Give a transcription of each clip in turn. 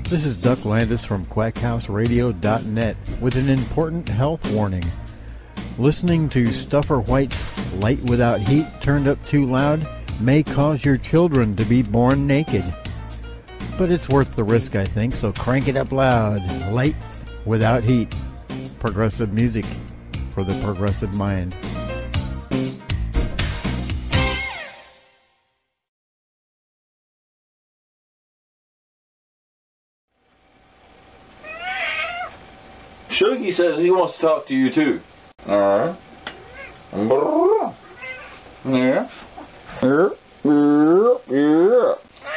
This is Duck Landis from QuackHouseRadio.net with an important health warning. Listening to Stuffer White's Light Without Heat turned up too loud may cause your children to be born naked. But it's worth the risk, I think, so crank it up loud. Light Without Heat. Progressive music for the progressive mind. Shuggy says he wants to talk to you too. Alright. Yeah.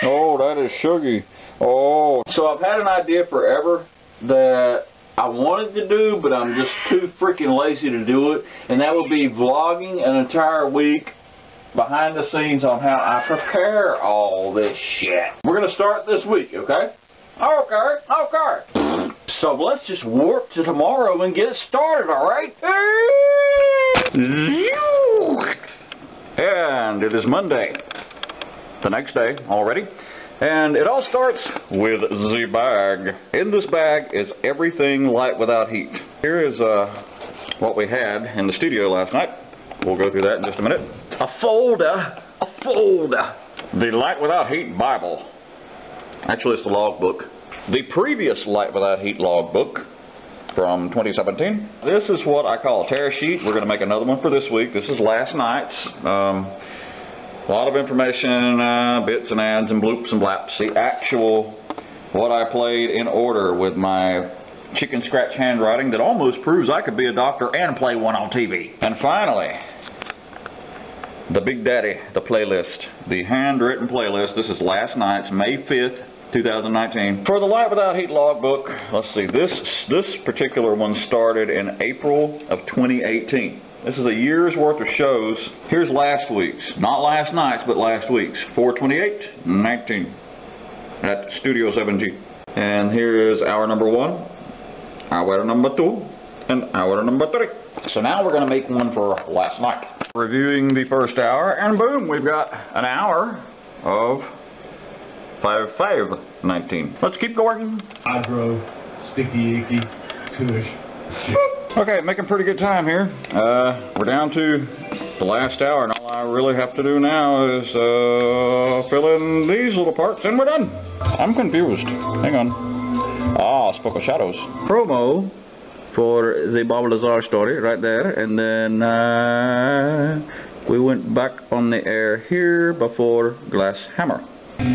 Oh, that is Shuggy. Oh. So I've had an idea forever that I wanted to do, but I'm just too freaking lazy to do it. And that would be vlogging an entire week behind the scenes on how I prepare all this shit. We're going to start this week, okay? Okay. So let's just warp to tomorrow and get started, alright? And it is Monday, the next day already. And it all starts with the bag. In this bag is everything light without heat. Here is what we had in the studio last night. We'll go through that in just a minute. A folder. The Light Without Heat Bible. Actually, it's the logbook. The previous Light Without Heat logbook from 2017. This is what I call a tear sheet. We're going to make another one for this week. This is last night's. A lot of information, bits and ads and bloops and blaps. The actual, what I played in order with my chicken scratch handwriting that almost proves I could be a doctor and play one on TV. And finally, the Big Daddy, the playlist. The handwritten playlist. This is last night's, May 5th. 2019. For the Light Without Heat logbook, let's see, this particular one started in April of 2018. This is a year's worth of shows. Here's last week's, not last night's, but last week's, 4/28/19 at Studio 7G. And here is hour number 1, hour number 2, and hour number 3. So now we're going to make one for last night. Reviewing the first hour, and boom, we've got an hour of 5/5/19. Let's keep going. Hydro, sticky icky, tush. Okay, making pretty good time here. We're down to the last hour, and all I really have to do now is fill in these little parts, and we're done. I'm confused. Hang on. Spoke of Shadows. Promo for the Bob Lazar story right there, and then we went back on the air here before Glass Hammer.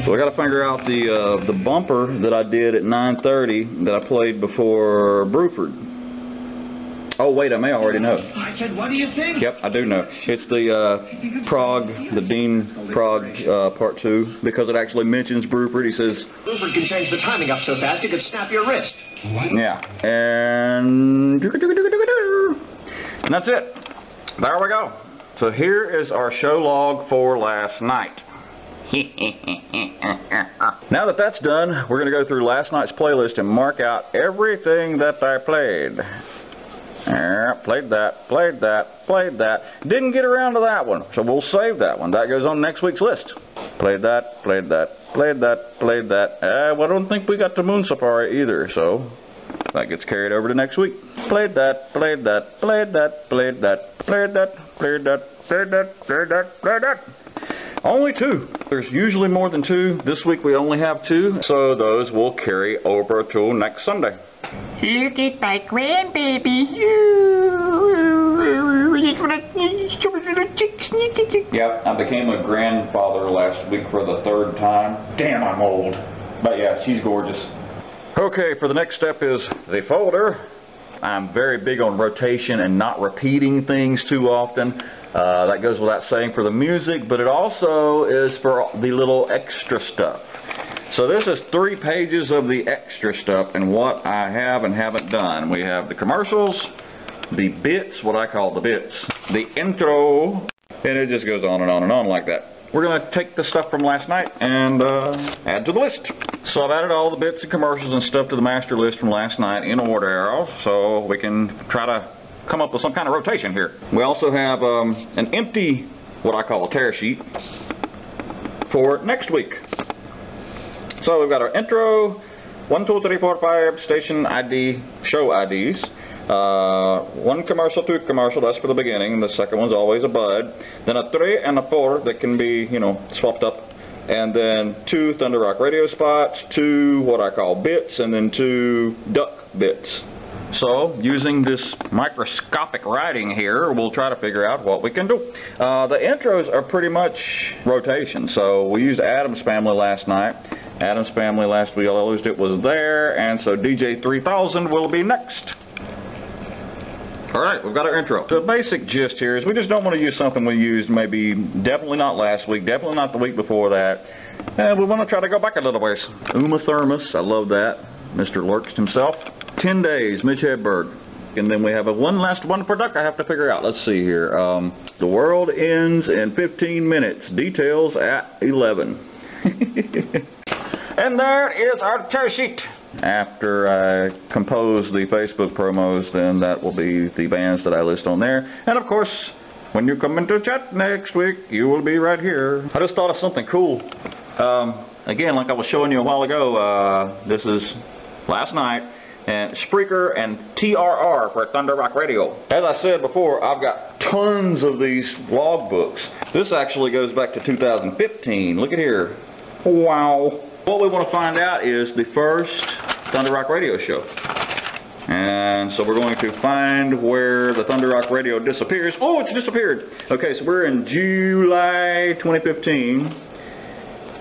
So I got to figure out the bumper that I did at 9:30 that I played before Bruford. Oh wait, I may already know. I said, what do you think? Yep, I do know. It's the Prague, the Dean Prague Part 2, because it actually mentions Bruford. He says Bruford can change the timing up so fast it could snap your wrist. What? Yeah, and that's it. There we go. So here is our show log for last night. Now that that's done, we're going to go through last night's playlist and mark out everything that I played. Played that. Didn't get around to that one, so we'll save that one. That goes on next week's list. Played that. Well, I don't think we got to Moon Safari either, so that gets carried over to next week. Played that. Only 2. There's usually more than 2. This week we only have 2, so those will carry over to next Sunday. Look at my grandbaby. Yep, I became a grandfather last week for the 3rd time. Damn, I'm old. But yeah, she's gorgeous. Okay, for the next step is the folder. I'm very big on rotation and not repeating things too often. That goes without saying for the music, but it also is for the little extra stuff. So this is 3 pages of the extra stuff and what I have and haven't done. We have the commercials, the bits, what I call the bits, the intro, and it just goes on and on and on like that. We're going to take the stuff from last night and add to the list. So I've added all the bits and commercials and stuff to the master list from last night in order, so we can try to come up with some kind of rotation here. We also have an empty, what I call a tear sheet, for next week. So we've got our intro, 1, 2, 3, 4, 5 station ID, show IDs. 1 commercial, 2 commercial, that's for the beginning. The second one's always a bud. Then a 3 and a 4 that can be, swapped up. And then 2 Thunder Rock radio spots, 2 what I call bits, and then 2 duck bits. So, using this microscopic writing here, we'll try to figure out what we can do. The intros are pretty much rotation. So, we used Adam's Family last night. Adam's Family last week, I used it, was there. And so, DJ 3000 will be next. Alright, we've got our intro. The basic gist here is we just don't want to use something we used definitely not last week, definitely not the week before that. And we want to try to go back a little ways. Uma Thurmas, I love that. Mr. Lurks himself. 10 Days, Mitch Hedberg. And then we have one last one for Duck I have to figure out. Let's see here. The world ends in 15 minutes. Details at 11. And there is our tear sheet. After I compose the Facebook promos, then that will be the bands that I list on there. And of course, when you come into chat next week, you will be right here. I just thought of something cool. Again, like I was showing you a while ago, this is last night, and Spreaker and TRR for Thunder Rock Radio. As I said before, I've got tons of these log books. This actually goes back to 2015. Look at here. Wow. What we want to find out is the first Thunder Rock Radio show. And so we're going to find where the Thunder Rock Radio disappears. Oh, it's disappeared. Okay, so we're in July 2015.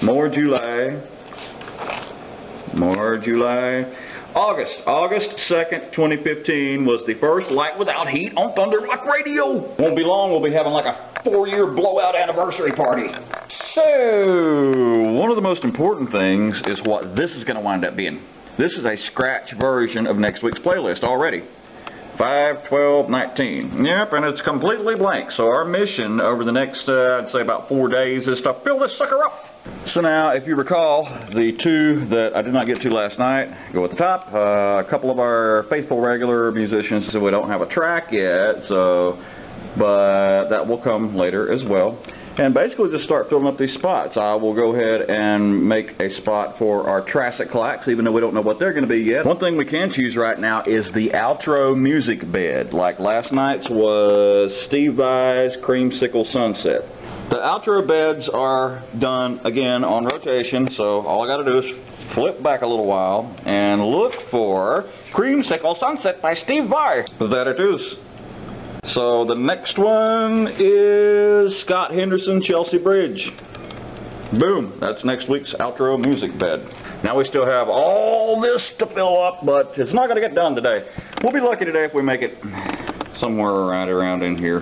More July. August 2nd, 2015 was the first Light Without Heat on Thunder Rock Radio. Won't be long, we'll be having like a 4-year blowout anniversary party. So, one of the most important things is what this is going to wind up being. This is a scratch version of next week's playlist already. 5, 12, 19. Yep, and it's completely blank. So our mission over the next, I'd say about 4 days is to fill this sucker up. So now, if you recall, the 2 that I did not get to last night go at the top. A couple of our faithful regular musicians said we don't have a track yet, but that will come later as well. And basically just start filling up these spots. I will go ahead and make a spot for our Triassic Clacks, even though we don't know what they're going to be yet. One thing we can choose right now is the outro music bed. Like last night's was Steve Vai's Creamsicle Sunset. The outro beds are done again on rotation, so all I got to do is flip back a little while and look for Creamsicle Sunset by Steve Vai. That it is. So the next one is Scott Henderson, Chelsea Bridge. Boom, that's next week's outro music bed. Now we still have all this to fill up, but it's not going to get done today. We'll be lucky today if we make it somewhere right around in here.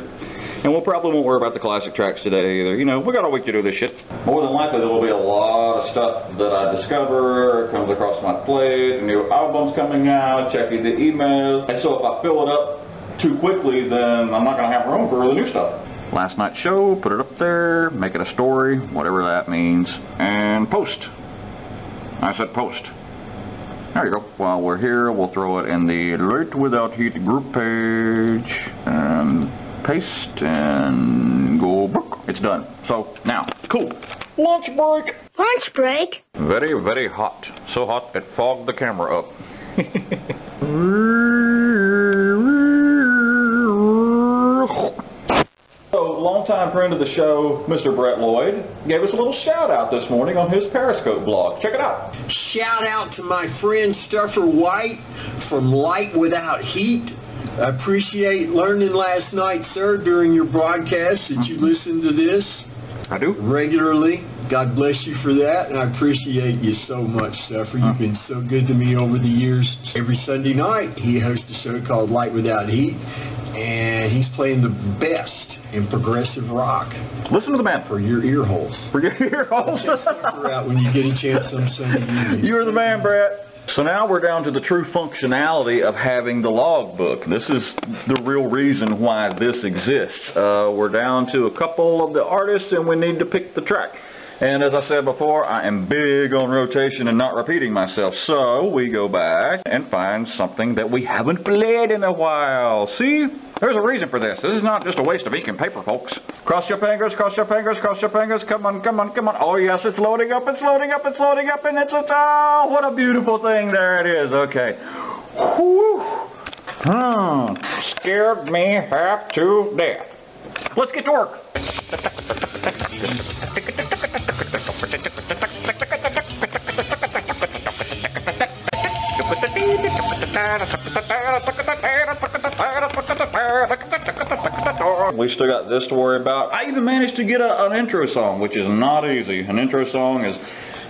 And we'll probably won't worry about the classic tracks today either. We got a week to do this shit. More than likely there will be a lot of stuff that I discover, comes across my plate, new albums coming out, checking the email. And so if I fill it up too quickly, then I'm not going to have room for the new stuff. Last night's show, put it up there, make it a story, whatever that means, and post. I said post. There you go. While we're here, we'll throw it in the Light Without Heat group page, and paste, and go book. It's done. So, now, cool. Lunch break! Lunch break? Very, very hot. So hot, it fogged the camera up. Longtime friend of the show, Mr. Brett Lloyd, gave us a little shout out this morning on his Periscope blog. Check it out. Shout out to my friend Stuffer White from Light Without Heat. I appreciate learning last night, sir, during your broadcast that you listen to this. I do. Regularly. God bless you for that, and I appreciate you so much, Stuffer. You've been so good to me over the years. Every Sunday night, he hosts a show called Light Without Heat, and he's playing the best in progressive rock. Listen to the man. For your ear holes. For your ear holes. Check Stuffer out when you get a chance on Sunday evening. You're the man, Brett. So now we're down to the true functionality of having the log book. This is the real reason why this exists. We're down to a couple of the artists and we need to pick the track. And as I said before, I am big on rotation and not repeating myself. So we go back and find something that we haven't played in a while. See? There's a reason for this. This is not just a waste of ink and paper, folks. Cross your fingers, cross your fingers, cross your fingers. Come on, come on, come on. Oh, yes, it's loading up, it's loading up, it's loading up, and oh, what a beautiful thing. There it is. Okay. Whew. Scared me half to death. Let's get to work. We still got this to worry about. I even managed to get an intro song, which is not easy. An intro song is,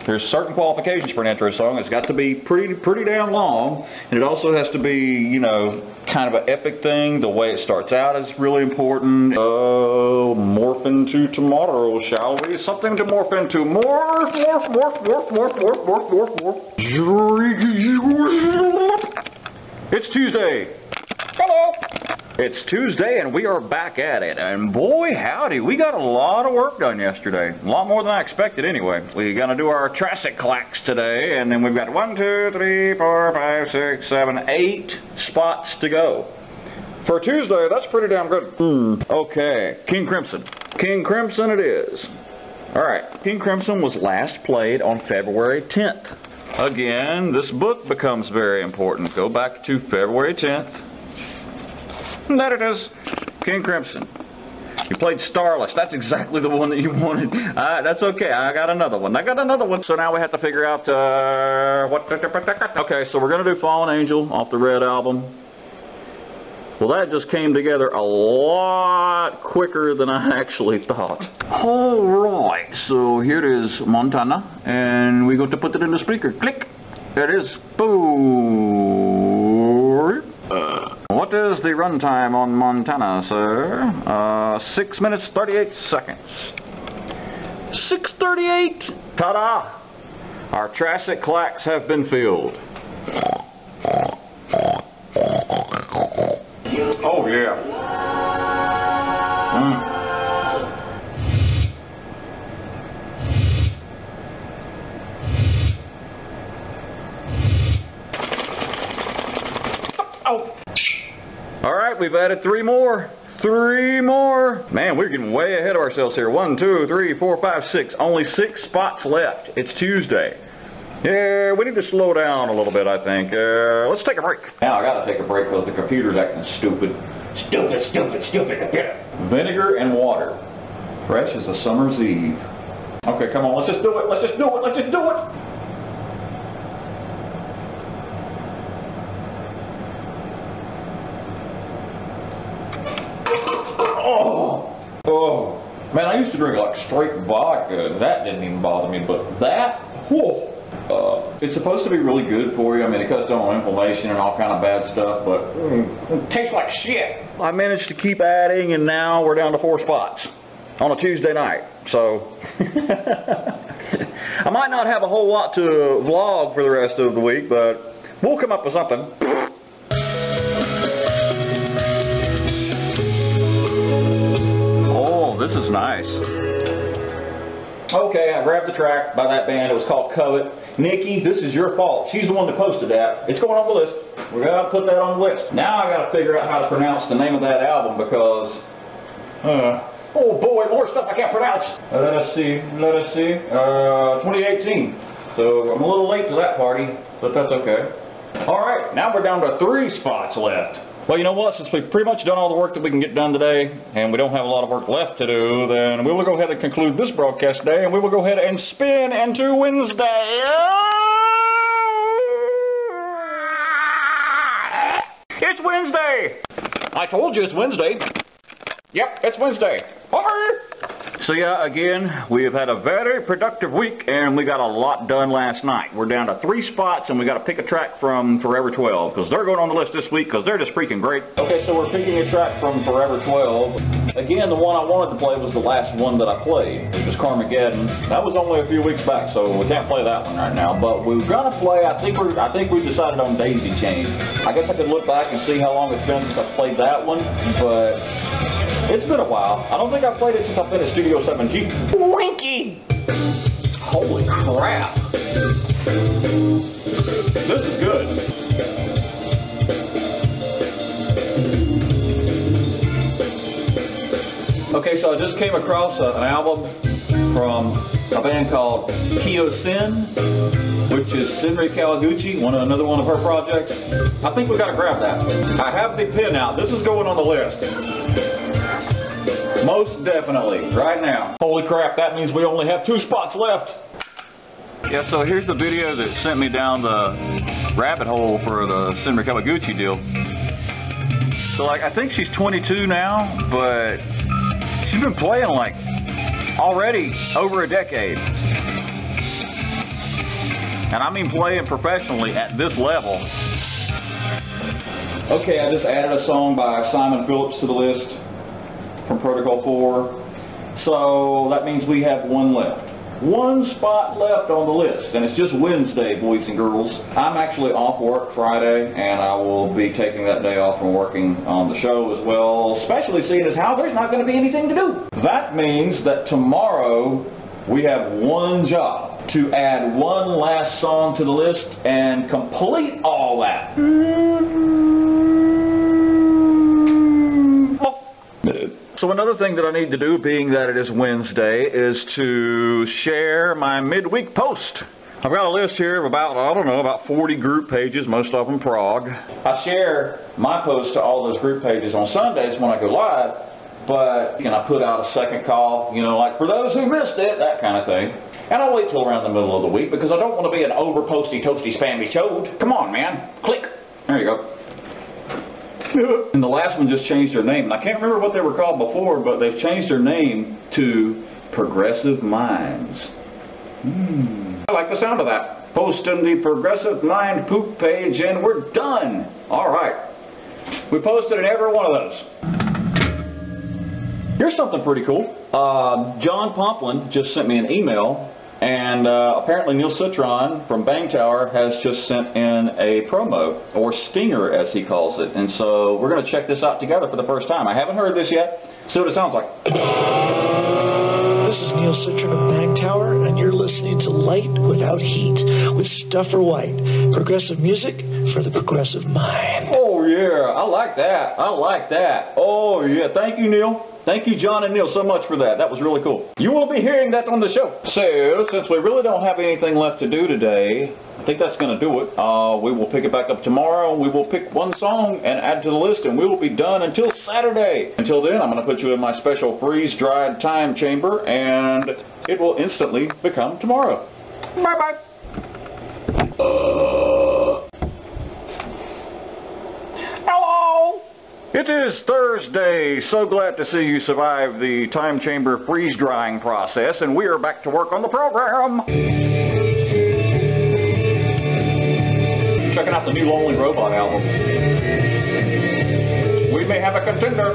there's certain qualifications for an intro song. It's got to be pretty damn long, and it also has to be, you know, kind of an epic thing. The way it starts out is really important. Morph into tomorrow, shall we? Something to morph into. Morph, morph, morph, morph, morph, morph, morph, morph, morph. It's Tuesday. Hello. It's Tuesday and we are back at it, and boy howdy, we got a lot of work done yesterday. A lot more than I expected anyway. We're going to do our Triassic clacks today, and then we've got 1, 2, 3, 4, 5, 6, 7, 8 spots to go. For Tuesday, that's pretty damn good. Okay, King Crimson. King Crimson it is. Alright, King Crimson was last played on February 10th. Again, this book becomes very important. Go back to February 10th. There it is. King Crimson. You played Starless. That's exactly the one that you wanted. That's okay. I got another one. So now we have to figure out what. Okay, so we're going to do Fallen Angel off the Red album. Well, that just came together a lot quicker than I actually thought. Alright, so here is Montana, and we're going to put it in the speaker. Click. There it is. Boom. What is the runtime on Montana, sir? 6 minutes 38 seconds. 6:38. Ta-da! Our Triassic clacks have been filled. Oh yeah. Oh. All right, we've added 3 more. 3 more. Man, we're getting way ahead of ourselves here. 1, 2, 3, 4, 5, 6. Only 6 spots left. It's Tuesday. Yeah, we need to slow down a little bit, I think. Let's take a break. Now I gotta take a break because the computer's acting stupid. Stupid computer. Vinegar and water. Fresh as a summer's eve. Okay, come on, let's just do it. Let's just do it. Let's just do it. Oh, man, I used to drink like straight vodka. That didn't even bother me, but that, whoa. It's supposed to be really good for you. I mean, it cuts down on inflammation and all kind of bad stuff, but it tastes like shit. I managed to keep adding, and now we're down to 4 spots on a Tuesday night. So, I might not have a whole lot to vlog for the rest of the week, but we'll come up with something. This is nice. Okay, I grabbed the track by that band. It was called Covet. Nikki, this is your fault. She's the one that posted that. It's going on the list. We're going to put that on the list. Now I got to figure out how to pronounce the name of that album because, oh boy, more stuff I can't pronounce. Let us see. 2018. So I'm a little late to that party, but that's okay. All right, now we're down to 3 spots left. Well, you know what? Since we've pretty much done all the work that we can get done today, and we don't have a lot of work left to do, then we will go ahead and conclude this broadcast today, and we will go ahead and spin into Wednesday. It's Wednesday! I told you it's Wednesday. Yep, it's Wednesday. Over! So yeah, again, we have had a very productive week, and we got a lot done last night. We're down to 3 spots, and we got to pick a track from Forever 12, because they're going on the list this week, because they're just freaking great. Okay, so we're picking a track from Forever 12. Again, the one I wanted to play was the last one that I played, which was Carmageddon. That was only a few weeks back, so we can't play that one right now. But we're gonna play. I think we decided on Daisy Chain. I guess I could look back and see how long it's been since I played that one, but it's been a while. I don't think I've played it since I've been at Studio 7G. Winky! Holy crap! This is good. Okay, so I just came across an album from a band called Sin, which is Senri Kawaguchi, another one of her projects. I think we got to grab that. I have the pin out. This is going on the list. Most definitely, right now. Holy crap, that means we only have 2 spots left. Yeah, so here's the video that sent me down the rabbit hole for the Senri Kawaguchi deal. So, like, I think she's 22 now, but she's been playing, like, already over a decade. And I mean playing professionally at this level. Okay, I just added a song by Simon Phillips to the list from Protocol 4. So that means we have 1 left. 1 spot left on the list, and it's just Wednesday, boys and girls. I'm actually off work Friday, and I will be taking that day off from working on the show as well, especially seeing as how there's not going to be anything to do. That means that tomorrow we have 1 job, to add 1 last song to the list and complete all that. So another thing that I need to do, being that it is Wednesday, is to share my midweek post. I've got a list here of about 40 group pages, most of them prog. I share my post to all those group pages on Sundays when I go live, but can I put out a second call, you know, like for those who missed it, that kind of thing. And I'll wait till around the middle of the week because I don't want to be an over-posty, toasty, spammy chode. Come on, man. Click. There you go. And the last one just changed their name. I can't remember what they were called before, but they've changed their name to Progressive Minds. I like the sound of that. Posting the Progressive Mind poop page and we're done. All right. We posted in every one of those. Here's something pretty cool. John Pomplin just sent me an email. And apparently Neil Citron from Bang Tower has just sent in a promo, or stinger as he calls it. And so we're going to check this out together for the first time. I haven't heard this yet. See what it sounds like. This is Neil Citron of Bang Tower, and you're listening to Light Without Heat with Stuffer White. Progressive music for the progressive mind. Oh, yeah. I like that. I like that. Oh, yeah. Thank you, Neil. Thank you, John and Neil, so much for that. That was really cool. You will be hearing that on the show. So, since we really don't have anything left to do today, I think that's going to do it. We will pick it back up tomorrow. We will pick 1 song and add to the list, and we will be done until Saturday. Until then, I'm going to put you in my special freeze-dried time chamber, and it will instantly become tomorrow. Bye-bye. Hello. It is Thursday. So glad to see you survive the time chamber freeze drying process, and we are back to work on the program. Checking out the new Lonely Robot album. We may have a contender.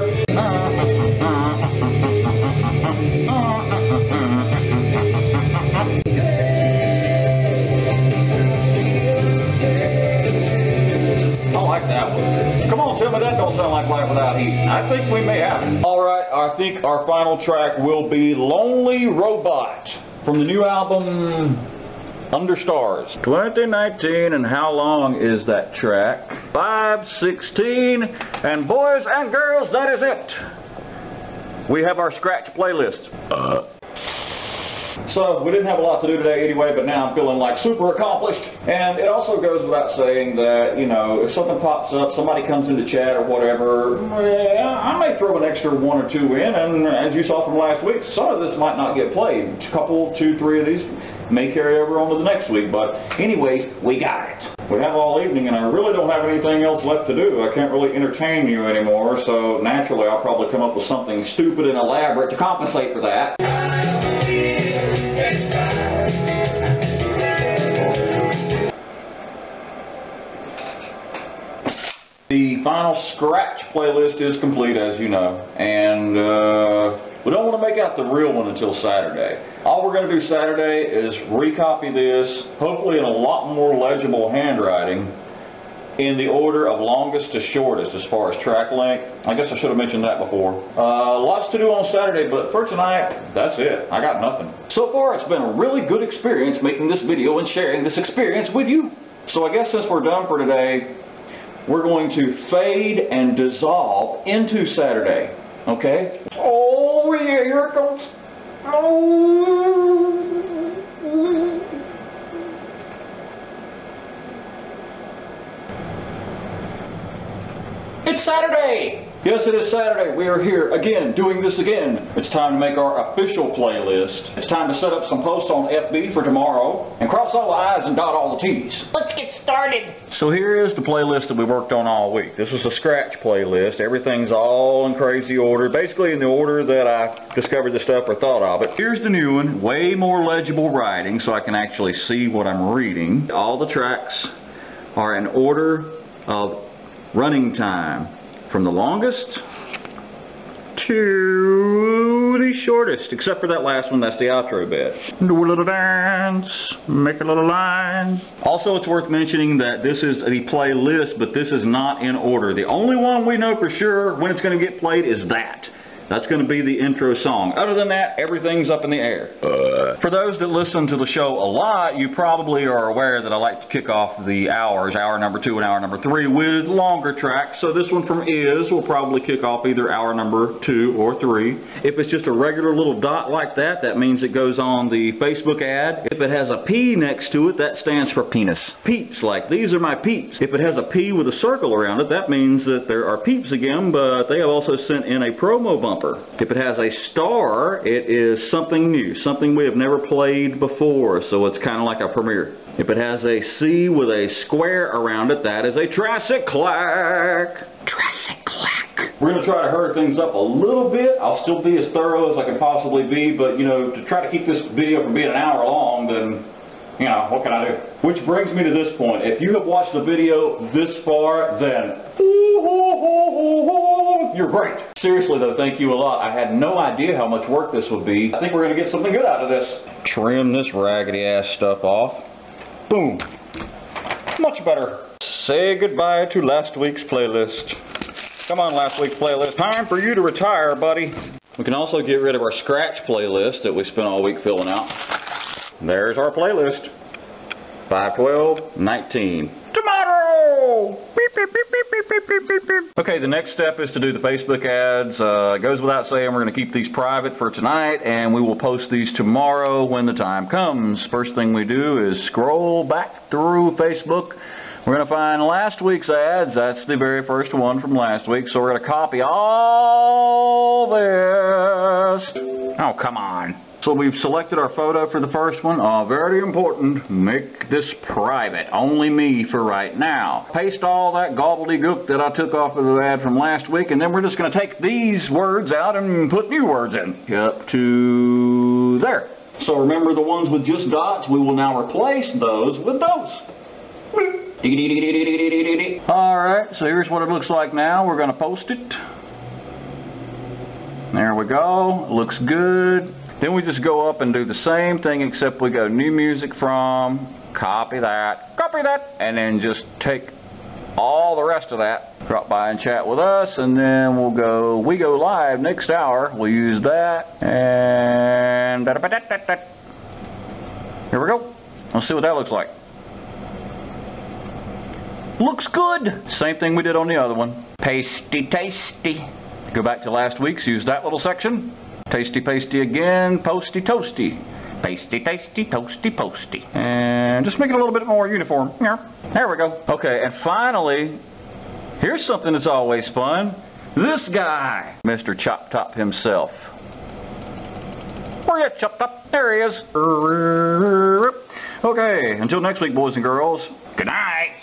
I like that one. Come on, tell me that don't sound like Light Without Heat. I think we may have it. Alright, I think our final track will be Lonely Robot from the new album Under Stars. 2019, and how long is that track? 5:16, and boys and girls, that is it. We have our scratch playlist. So, we didn't have a lot to do today anyway, but now I'm feeling like super accomplished. And it also goes without saying that, you know, if something pops up, somebody comes into chat or whatever, I may throw an extra 1 or 2 in, and as you saw from last week, some of this might not get played. A couple, 2, 3 of these may carry over on to the next week, but anyways, we got it. We have all evening, and I really don't have anything else left to do. I can't really entertain you anymore, so naturally I'll probably come up with something stupid and elaborate to compensate for that. The final scratch playlist is complete, as you know, and we don't want to make out the real one until Saturday. All we're going to do Saturday is recopy this, hopefully in a lot more legible handwriting, in the order of longest to shortest as far as track length. I guess I should have mentioned that before. Lots to do on Saturday, but for tonight, that's it. I got nothing. So far, it's been a really good experience making this video and sharing this experience with you. So I guess since we're done for today, we're going to fade and dissolve into Saturday. Okay? Oh, yeah. it comes. Oh. It's Saturday! Yes, it is Saturday. We are here again, doing this again. It's time to make our official playlist. It's time to set up some posts on FB for tomorrow and cross all the I's and dot all the T's. Let's get started. So here is the playlist that we worked on all week. This was a scratch playlist. Everything's all in crazy order, basically in the order that I discovered the stuff or thought of it. Here's the new one, way more legible writing so I can actually see what I'm reading. All the tracks are in order of running time, from the longest to the shortest, except for that last one, that's the outro bit. Do a little dance, make a little line. Also, it's worth mentioning that this is the playlist, but this is not in order. The only one we know for sure when it's going to get played is that. That's going to be the intro song. Other than that, everything's up in the air. For those that listen to the show a lot, you probably are aware that I like to kick off the hours, hour number 2 and hour number 3, with longer tracks. So this one from Is will probably kick off either hour number 2 or 3. If it's just a regular little dot like that, that means it goes on the Facebook ad. If it has a P next to it, that stands for penis. Peeps, like these are my peeps. If it has a P with a circle around it, that means that there are peeps again, but they have also sent in a promo bumper. If it has a star, it is something new, something we have never played before, so it's kind of like a premiere. If it has a C with a square around it, that is a Triassic clack. Triassic clack. We're going to try to hurry things up a little bit. I'll still be as thorough as I can possibly be, but, you know, to try to keep this video from being an hour long, then, you know, what can I do? Which brings me to this point. If you have watched the video this far, then you're great. Seriously though, thank you a lot. I had no idea how much work this would be. I think we're going to get something good out of this. Trim this raggedy ass stuff off. Boom. Much better. Say goodbye to last week's playlist. Come on, last week's playlist. Time for you to retire, buddy. We can also get rid of our scratch playlist that we spent all week filling out. There's our playlist. 5/12/19. Tomorrow! Beep, beep, beep, beep, beep, beep, beep, beep, beep. Okay, the next step is to do the Facebook ads. It goes without saying we're going to keep these private for tonight, and we will post these tomorrow when the time comes. First thing we do is scroll back through Facebook. We're going to find last week's ads. That's the very first one from last week. So we're going to copy all this. Oh, come on. So we've selected our photo for the first one. Very important, make this private. Only me for right now. Paste all that gobbledygook that I took off of the ad from last week, and then we're just going to take these words out and put new words in. Up to there. So remember the ones with just dots, we will now replace those with those. Alright, so here's what it looks like now. We're going to post it. There we go. Looks good. Then we just go up and do the same thing, except we go new music from, copy that, and then just take all the rest of that. Drop by and chat with us, and then we'll go, we go live next hour. We'll use that, and here we go. Let's see what that looks like. Looks good. Same thing we did on the other one. Pasty, tasty. Go back to last week's, use that little section. Tasty, pasty again, posty, toasty. Pasty, tasty, toasty, posty. And just make it a little bit more uniform. There we go. Okay, and finally, here's something that's always fun. This guy, Mr. Chop Top himself. Where you at, Chop Top? There he is. Okay, until next week, boys and girls. Good night.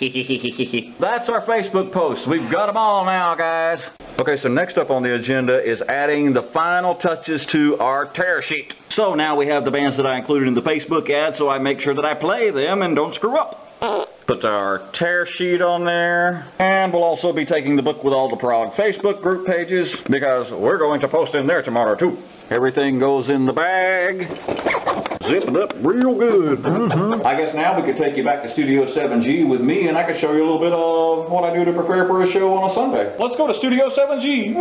That's our Facebook post. We've got them all now, guys. Okay, so next up on the agenda is adding the final touches to our tear sheet. So now we have the bands that I included in the Facebook ad, so I make sure that I play them and don't screw up. Put our tear sheet on there. And we'll also be taking the book with all the Prog Facebook group pages, because we're going to post in there tomorrow too. Everything goes in the bag. Zip it up real good. I guess now we could take you back to Studio 7G with me, and I could show you a little bit of what I do to prepare for a show on a Sunday. Let's go to Studio 7G.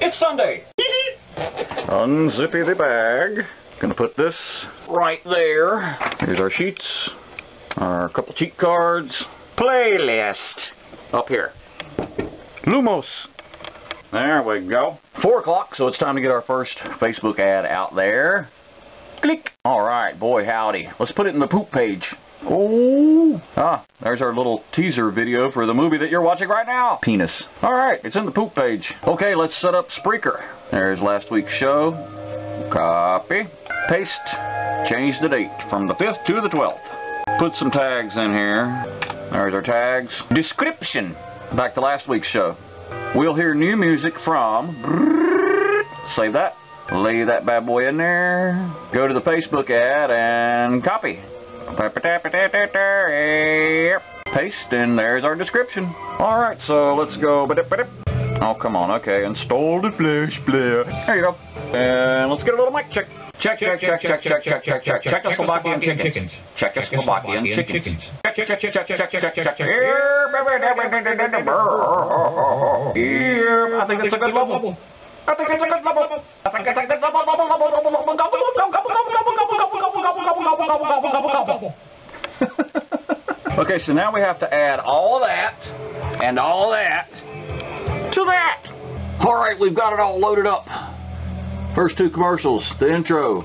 It's Sunday. Unzippy the bag. Gonna put this right there. Here's our sheets, our couple cheat cards, playlist up here. Lumos. There we go. 4 o'clock, so it's time to get our first Facebook ad out there. Click. All right, boy howdy. Let's put it in the poop page. Oh, there's our little teaser video for the movie that you're watching right now. Penis. All right, it's in the poop page. Okay, let's set up Spreaker. There's last week's show. Copy. Paste. Change the date from the 5th to the 12th. Put some tags in here. There's our tags. Description. Back to last week's show. We'll hear new music from... Save that. Lay that bad boy in there. Go to the Facebook ad and copy. Paste, and there's our description. Alright, so let's go. Oh, come on. Okay, install the Flash player. There you go. And let's get a little mic check. Check. Czechoslovakian chickens. Czechoslovakian chickens. Check. I think that's a good level. Okay, so now we have to add all of that and all of that to that. Alright, we've got it all loaded up. First 2 commercials, the intro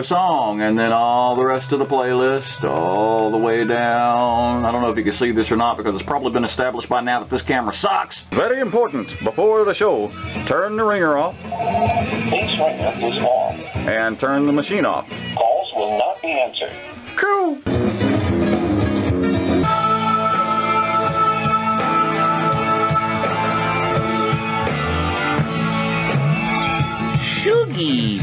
song, and then all the rest of the playlist, all the way down. I don't know if you can see this or not because it's probably been established by now that this camera sucks. Very important, before the show, turn the ringer off. This ringer is off. And turn the machine off. Calls will not be answered. Cool. Shoogie.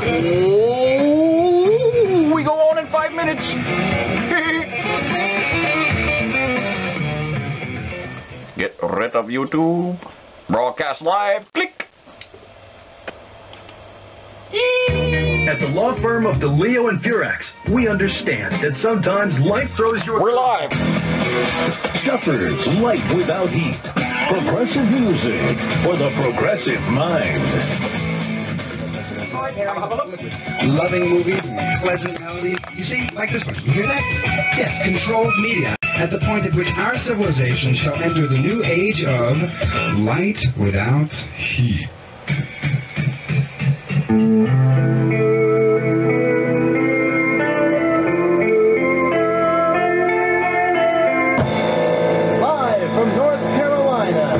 Oh, we go on in 5 minutes. Get rid of YouTube. Broadcast live. Click. At the law firm of DeLeo and Furax, we understand that sometimes life throws your... We're live. Stuffers, light without heat. Progressive music for the progressive mind. Loving movies and pleasant melodies. You see, like this one. You hear that? Yes, controlled media. At the point at which our civilization shall enter the new age of light without heat. Live from North Carolina,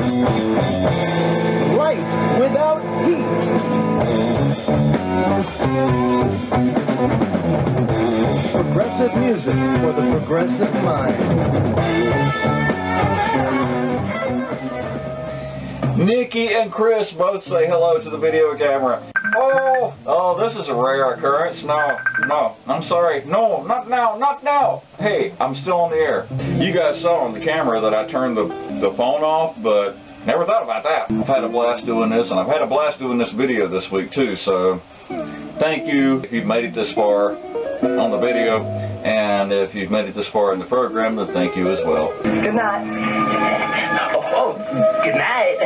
light without heat. Progressive music for the progressive mind. Nikki and Chris both say hello to the video camera. Oh, this is a rare occurrence. No, I'm sorry. No, not now. Hey, I'm still on the air. You guys saw on the camera that I turned the phone off, but never thought about that. I've had a blast doing this, and I've had a blast doing this video this week too, so thank you if you've made it this far on the video, and if you've made it this far in the program, then thank you as well. Good night. Oh, good night.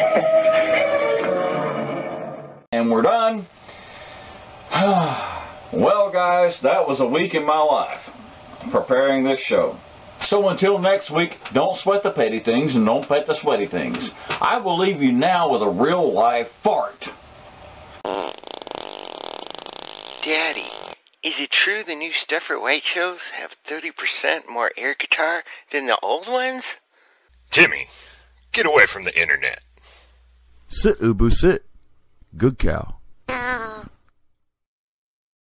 And we're done. Well, guys, that was a week in my life preparing this show. So until next week, don't sweat the petty things and don't pet the sweaty things. I will leave you now with a real live fart. Daddy, is it true the new Stuffer White shows have 30% more air guitar than the old ones? Timmy, get away from the internet. Sit, Ubu, sit. Good cow.